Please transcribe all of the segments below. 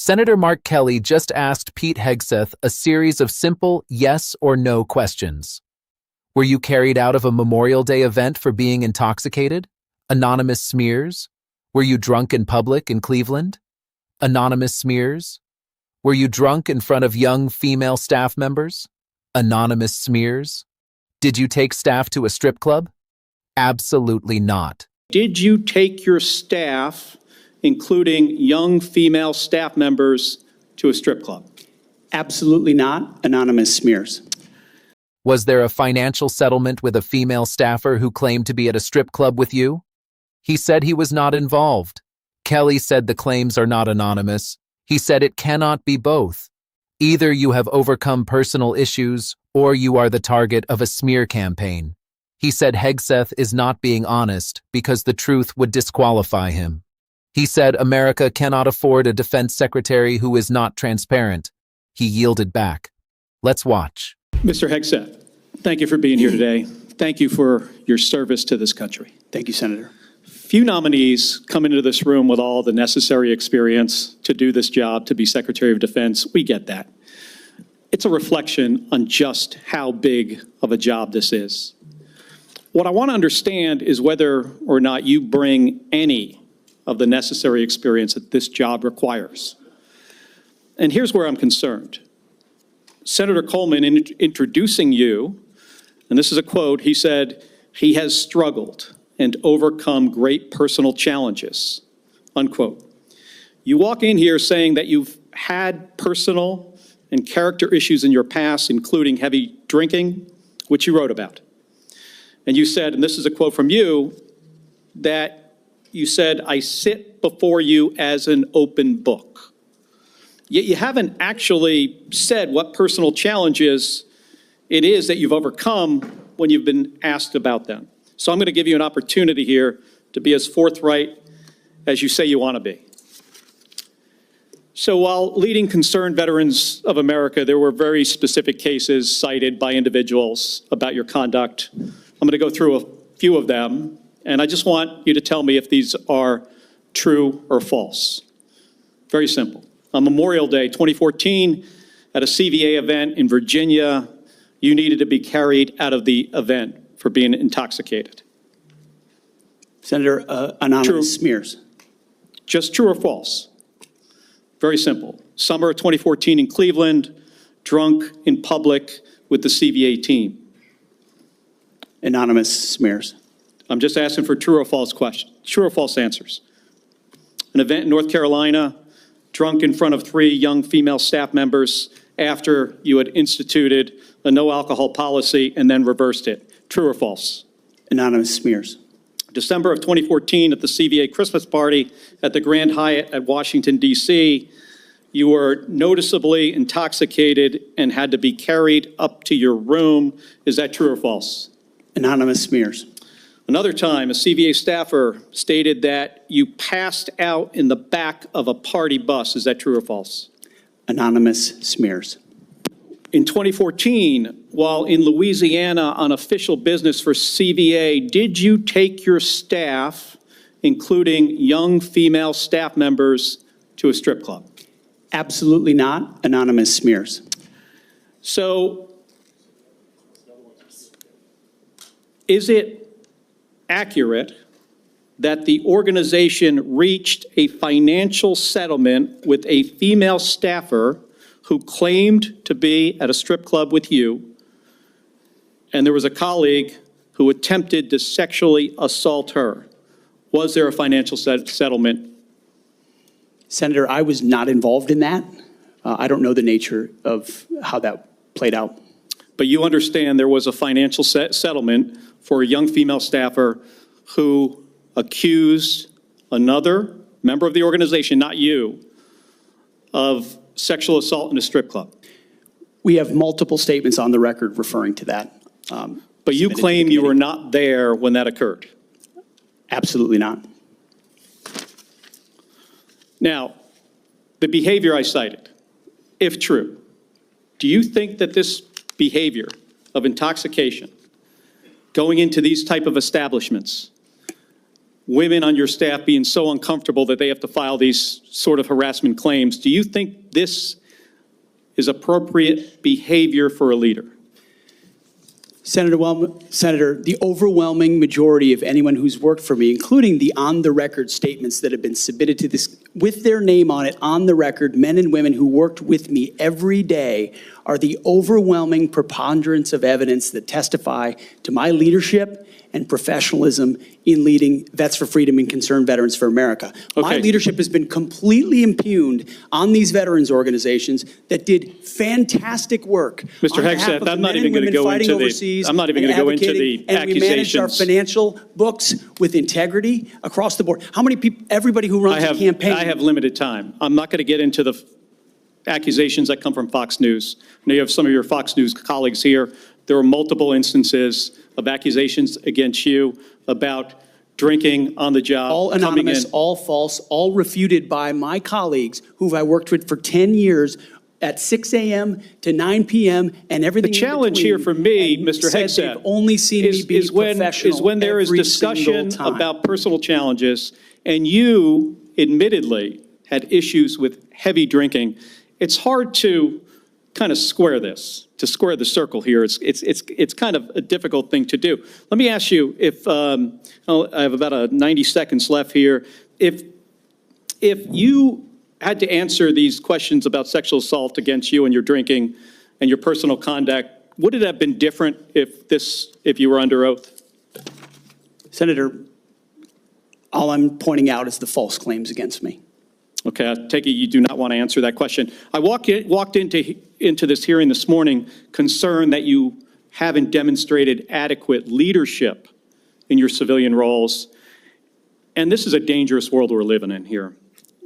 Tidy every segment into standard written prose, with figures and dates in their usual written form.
Senator Mark Kelly just asked Pete Hegseth a series of simple yes or no questions. Were you carried out of a Memorial Day event for being intoxicated? Anonymous smears? Were you drunk in public in Cleveland? Anonymous smears? Were you drunk in front of young female staff members? Anonymous smears? Did you take staff to a strip club? Absolutely not. Did you take your staff, including young female staff members, to a strip club? Absolutely not. Anonymous smears. Was there a financial settlement with a female staffer who claimed to be at a strip club with you? He said he was not involved. Kelly said the claims are not anonymous. He said it cannot be both. Either you have overcome personal issues or you are the target of a smear campaign. He said Hegseth is not being honest because the truth would disqualify him. He said America cannot afford a defense secretary who is not transparent. He yielded back. Let's watch. Mr. Hegseth, thank you for being here today. Thank you for your service to this country. Thank you, Senator. Few nominees come into this room with all the necessary experience to do this job, to be Secretary of Defense. We get that. It's a reflection on just how big of a job this is. What I want to understand is whether or not you bring any of the necessary experience that this job requires. And here's where I'm concerned. Senator Coleman, in introducing you, and this is a quote, he said, "He has struggled and overcome great personal challenges," unquote. You walk in here saying that you've had personal and character issues in your past, including heavy drinking, which you wrote about. And you said, and this is a quote from you, that you said, "I sit before you as an open book." Yet you haven't actually said what personal challenges it is that you've overcome when you've been asked about them. So I'm going to give you an opportunity here to be as forthright as you say you want to be. So while leading concerned veterans of America, there were very specific cases cited by individuals about your conduct. I'm going to go through a few of them, and I just want you to tell me if these are true or false. Very simple. On Memorial Day 2014, at a CVA event in Virginia, you needed to be carried out of the event for being intoxicated. Senator, anonymous smears. Just true or false? Very simple. Summer of 2014 in Cleveland, drunk in public with the CVA team. Anonymous smears. I'm just asking for true or false questions, true or false answers. An event in North Carolina, drunk in front of 3 young female staff members after you had instituted a no alcohol policy and then reversed it. True or false? Anonymous smears. December of 2014 at the CVA Christmas party at the Grand Hyatt at Washington, D.C., you were noticeably intoxicated and had to be carried up to your room. Is that true or false? Anonymous smears. Another time, a CVA staffer stated that you passed out in the back of a party bus. Is that true or false? Anonymous smears. In 2014, while in Louisiana on official business for CVA, did you take your staff, including young female staff members, to a strip club? Absolutely not. Anonymous smears. So, is it accurate that the organization reached a financial settlement with a female staffer who claimed to be at a strip club with you, and there was a colleague who attempted to sexually assault her? Was there a financial settlement? Senator, I was not involved in that. I don't know the nature of how that played out. But you understand there was a financial settlement for a young female staffer who accused another member of the organization, not you, of sexual assault in a strip club. We have multiple statements on the record referring to that. But you claim you were not there when that occurred. Absolutely not. Now, the behavior I cited, if true, do you think that this behavior of intoxication, going into these type of establishments, women on your staff being so uncomfortable that they have to file these sort of harassment claims. Do you think this is appropriate behavior for a leader? Senator, the overwhelming majority of anyone who's worked for me, including the on-the-record statements that have been submitted to this, with their name on it, on the record, men and women who worked with me every day, are the overwhelming preponderance of evidence that testify to my leadership and professionalism in leading Vets for Freedom and Concerned Veterans for America. My leadership has been completely impugned on these veterans organizations that did fantastic work. Mr. Hegseth, I'm not even going to go into the and we managed our financial books with integrity across the board. How many people, everybody who runs a campaign. I have limited time. I'm not going to get into the accusations that come from Fox News. I know you have some of your Fox News colleagues here. There were multiple instances of accusations against you about drinking on the job. All anonymous, all false, all refuted by my colleagues who I worked with for 10 years at 6 a.m. to 9 p.m. and everything. The challenge here for me, Mr. Hegseth, only seen me be professional is when there is discussion about personal challenges and you admittedly had issues with heavy drinking. It's hard to kind of square the circle here. It's kind of a difficult thing to do. Let me ask you, if I have about 90 seconds left here, if you had to answer these questions about sexual assault against you and your drinking and your personal conduct, would it have been different if you were under oath? Senator, all I'm pointing out is the false claims against me. Okay, I take it you do not want to answer that question. I walked into this hearing this morning concerned that you haven't demonstrated adequate leadership in your civilian roles. And this is a dangerous world we're living in here.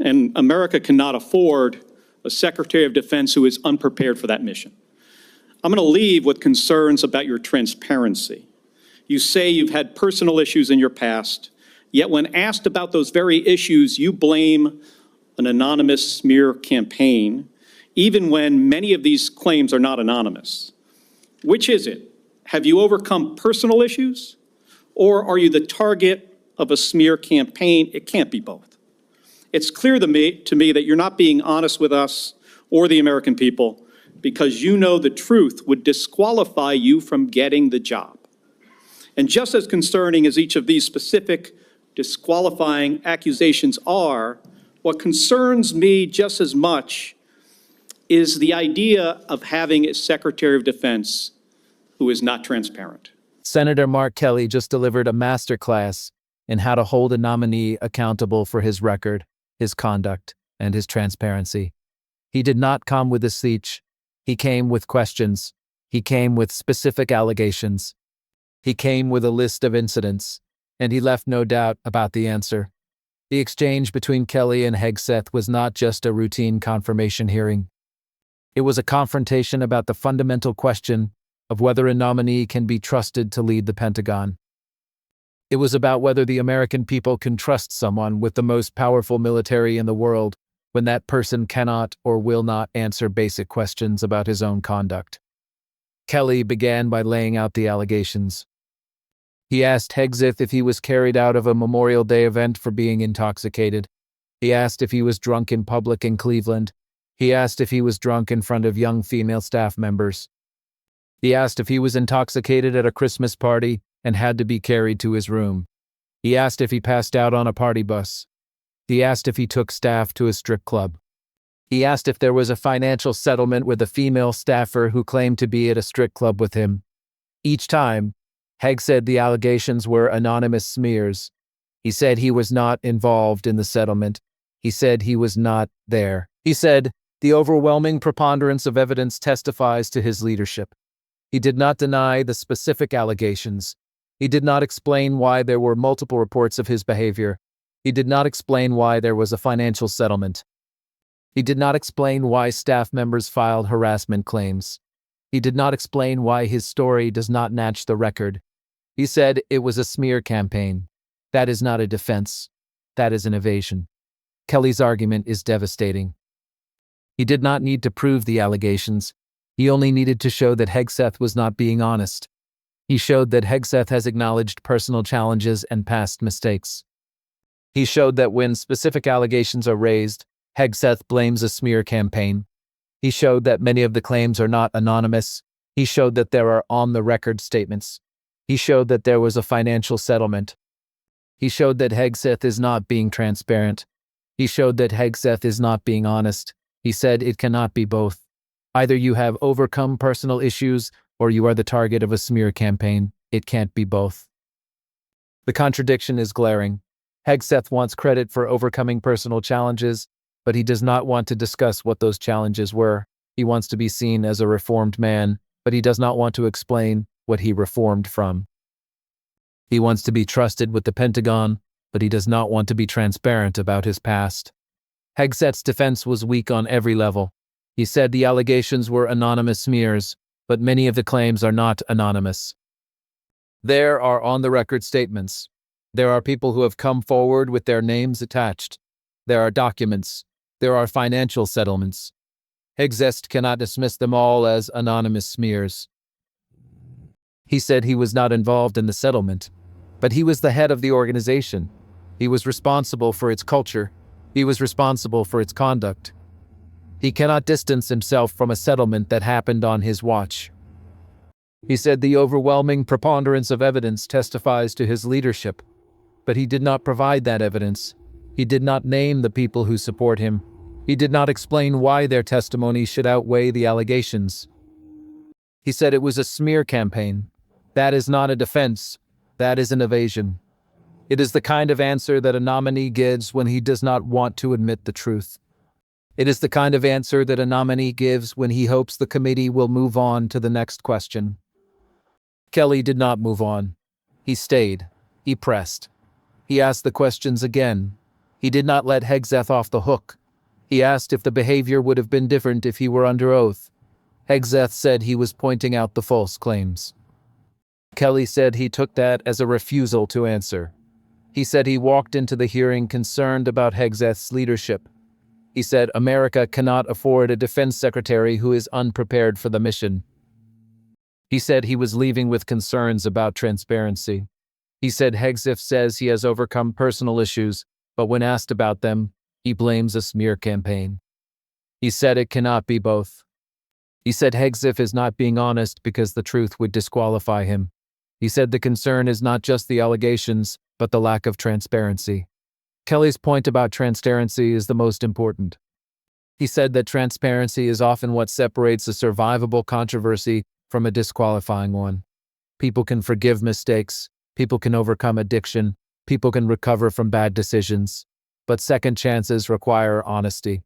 And America cannot afford a Secretary of Defense who is unprepared for that mission. I'm going to leave with concerns about your transparency. You say you've had personal issues in your past, yet when asked about those very issues, you blame an anonymous smear campaign, even when many of these claims are not anonymous. Which is it? Have you overcome personal issues, or are you the target of a smear campaign? It can't be both. It's clear to me that you're not being honest with us or the American people because you know the truth would disqualify you from getting the job. And just as concerning as each of these specific disqualifying accusations are, what concerns me just as much is the idea of having a Secretary of Defense who is not transparent. Senator Mark Kelly just delivered a masterclass in how to hold a nominee accountable for his record, his conduct, and his transparency. He did not come with a speech. He came with questions. He came with specific allegations. He came with a list of incidents, and he left no doubt about the answer. The exchange between Kelly and Hegseth was not just a routine confirmation hearing. It was a confrontation about the fundamental question of whether a nominee can be trusted to lead the Pentagon. It was about whether the American people can trust someone with the most powerful military in the world when that person cannot or will not answer basic questions about his own conduct. Kelly began by laying out the allegations. He asked Hegseth if he was carried out of a Memorial Day event for being intoxicated. He asked if he was drunk in public in Cleveland. He asked if he was drunk in front of young female staff members. He asked if he was intoxicated at a Christmas party and had to be carried to his room. He asked if he passed out on a party bus. He asked if he took staff to a strip club. He asked if there was a financial settlement with a female staffer who claimed to be at a strip club with him. Each time, Hegg said the allegations were anonymous smears. He said he was not involved in the settlement. He said he was not there. He said the overwhelming preponderance of evidence testifies to his leadership. He did not deny the specific allegations. He did not explain why there were multiple reports of his behavior. He did not explain why there was a financial settlement. He did not explain why staff members filed harassment claims. He did not explain why his story does not match the record. He said it was a smear campaign. That is not a defense. That is an evasion. Kelly's argument is devastating. He did not need to prove the allegations. He only needed to show that Hegseth was not being honest. He showed that Hegseth has acknowledged personal challenges and past mistakes. He showed that when specific allegations are raised, Hegseth blames a smear campaign. He showed that many of the claims are not anonymous. He showed that there are on-the-record statements. He showed that there was a financial settlement. He showed that Hegseth is not being transparent. He showed that Hegseth is not being honest. He said it cannot be both. Either you have overcome personal issues or you are the target of a smear campaign. It can't be both. The contradiction is glaring. Hegseth wants credit for overcoming personal challenges, but he does not want to discuss what those challenges were. He wants to be seen as a reformed man, but he does not want to explain what he reformed from. He wants to be trusted with the Pentagon, but he does not want to be transparent about his past. Hegseth's defense was weak on every level. He said the allegations were anonymous smears, but many of the claims are not anonymous. There are on-the-record statements. There are people who have come forward with their names attached. There are documents. There are financial settlements. Hegseth cannot dismiss them all as anonymous smears. He said he was not involved in the settlement, but he was the head of the organization. He was responsible for its culture. He was responsible for its conduct. He cannot distance himself from a settlement that happened on his watch. He said the overwhelming preponderance of evidence testifies to his leadership, but he did not provide that evidence. He did not name the people who support him. He did not explain why their testimony should outweigh the allegations. He said it was a smear campaign. That is not a defense. That is an evasion. It is the kind of answer that a nominee gives when he does not want to admit the truth. It is the kind of answer that a nominee gives when he hopes the committee will move on to the next question. Kelly did not move on. He stayed. He pressed. He asked the questions again. He did not let Hegseth off the hook. He asked if the behavior would have been different if he were under oath. Hegseth said he was pointing out the false claims. Kelly said he took that as a refusal to answer. He said he walked into the hearing concerned about Hegseth's leadership. He said America cannot afford a defense secretary who is unprepared for the mission. He said he was leaving with concerns about transparency. He said Hegseth says he has overcome personal issues, but when asked about them, he blames a smear campaign. He said it cannot be both. He said Hegseth is not being honest because the truth would disqualify him. He said the concern is not just the allegations, but the lack of transparency. Kelly's point about transparency is the most important. He said that transparency is often what separates a survivable controversy from a disqualifying one. People can forgive mistakes, people can overcome addiction, people can recover from bad decisions, but second chances require honesty.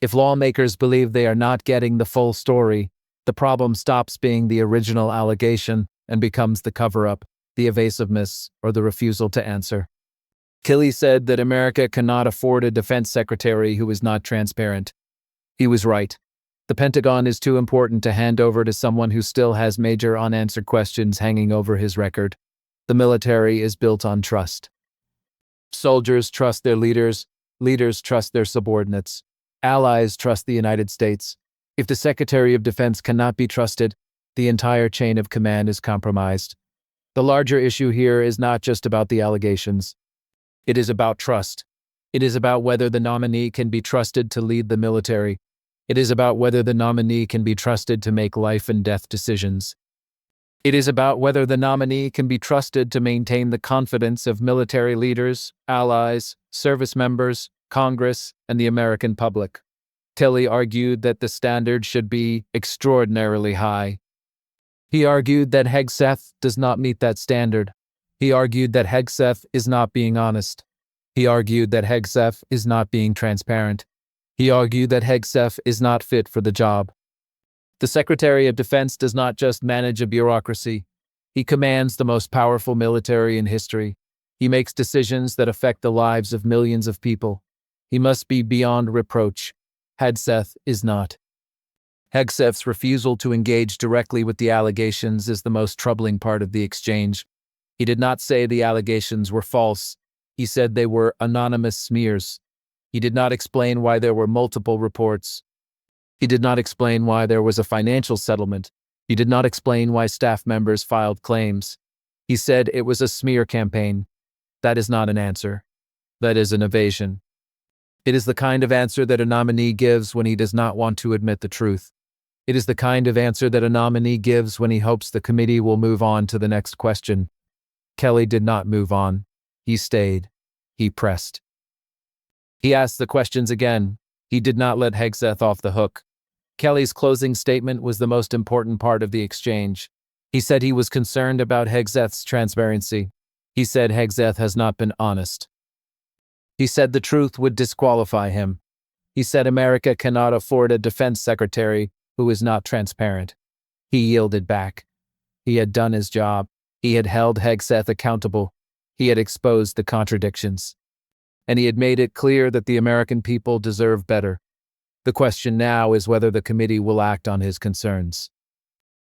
If lawmakers believe they are not getting the full story, the problem stops being the original allegation and becomes the cover-up, the evasiveness, or the refusal to answer. Kelly said that America cannot afford a defense secretary who is not transparent. He was right. The Pentagon is too important to hand over to someone who still has major unanswered questions hanging over his record. The military is built on trust. Soldiers trust their leaders, leaders trust their subordinates, allies trust the United States. If the Secretary of Defense cannot be trusted, the entire chain of command is compromised. The larger issue here is not just about the allegations. It is about trust. It is about whether the nominee can be trusted to lead the military. It is about whether the nominee can be trusted to make life and death decisions. It is about whether the nominee can be trusted to maintain the confidence of military leaders, allies, service members, Congress, and the American public. Kelly argued that the standard should be extraordinarily high. He argued that Hegseth does not meet that standard. He argued that Hegseth is not being honest. He argued that Hegseth is not being transparent. He argued that Hegseth is not fit for the job. The Secretary of Defense does not just manage a bureaucracy. He commands the most powerful military in history. He makes decisions that affect the lives of millions of people. He must be beyond reproach. Hegseth is not. Hegseth's refusal to engage directly with the allegations is the most troubling part of the exchange. He did not say the allegations were false. He said they were anonymous smears. He did not explain why there were multiple reports. He did not explain why there was a financial settlement. He did not explain why staff members filed claims. He said it was a smear campaign. That is not an answer. That is an evasion. It is the kind of answer that a nominee gives when he does not want to admit the truth. It is the kind of answer that a nominee gives when he hopes the committee will move on to the next question. Kelly did not move on. He stayed. He pressed. He asked the questions again. He did not let Hegseth off the hook. Kelly's closing statement was the most important part of the exchange. He said he was concerned about Hegseth's transparency. He said Hegseth has not been honest. He said the truth would disqualify him. He said America cannot afford a defense secretary who is not transparent. He yielded back. He had done his job. He had held Hegseth accountable. He had exposed the contradictions. And he had made it clear that the American people deserve better. The question now is whether the committee will act on his concerns.